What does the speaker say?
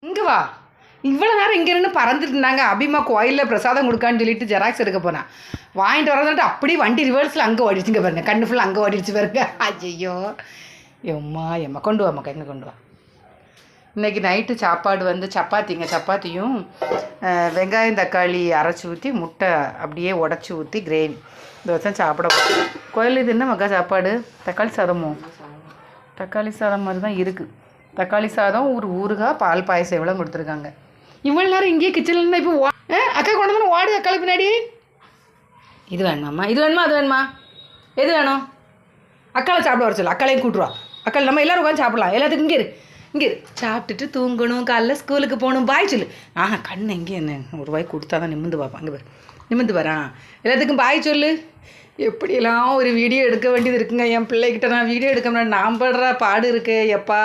இங்கே வா. இவ்வளோ நேரம் இங்கே நின்று பறந்துட்டு இருந்தாங்க. அபிமா கோயிலில் பிரசாதம் கொடுக்கான்னு சொல்லிட்டு ஜெராக்ஸ் எடுக்க போனேன். வாங்கிட்டு வரதுட்டு அப்படியே வண்டி ரிவர்ஸில் அங்கே ஓடிடுச்சுங்க பாருங்க. கண்ணு ஃபுல்லாக அங்கே ஓடிடுச்சு பாருங்க. ஐயோ எம்மா கொண்டு வாம்மா, கண்ணு கொண்டு வா. இன்றைக்கி நைட்டு சாப்பாடு வந்து சப்பாத்திங்க. சப்பாத்தியும் வெங்காயம் தக்காளி அரைச்சி ஊற்றி முட்டை அப்படியே உடச்சி ஊற்றி கிரேவி தோசை சாப்பிட. கோயில் இது என்ன மக்கா சாப்பாடு? தக்காளி சாதமோ? தக்காளி சாதம் மாதிரி தான் இருக்குது. தக்காளி சாதம் ஒரு ஊறுகாய் பால் பாயசம் எவ்வளோ கொடுத்துருக்காங்க. இவ்வளோ நேரம் இங்கேயே கிச்சனில் இப்போ அக்கா கொண்டு வந்து ஓடு அக்காளி பின்னாடி. இது வேணுமாம்மா, இது வேணுமா, அது வேணுமா, எது வேணும்? அக்காளை சாப்பிட வர சொல்லு. அக்காளையும் கூட்டுருவா. அக்காள் நம்ம எல்லோரும் உட்காந்து சாப்பிடலாம். எல்லாத்துக்கும் இங்கே சாப்பிட்டுட்டு தூங்கணும், காலைல ஸ்கூலுக்கு போகணும். பாய் சொல்லு. கண்ணு எங்கே என்ன ஒரு ரூபாய் கொடுத்தா தான் நிமிந்து பார்ப்பான். அங்கே பாரு, நிமிந்து வரான். எல்லாத்துக்கும் பாய் சொல்லு. எப்படியெல்லாம் ஒரு வீடியோ எடுக்க வேண்டியது இருக்குங்க. என் பிள்ளைகிட்ட நான் வீடியோ எடுக்க முடியாது. நான் படுற பாடு இருக்கு எப்பா.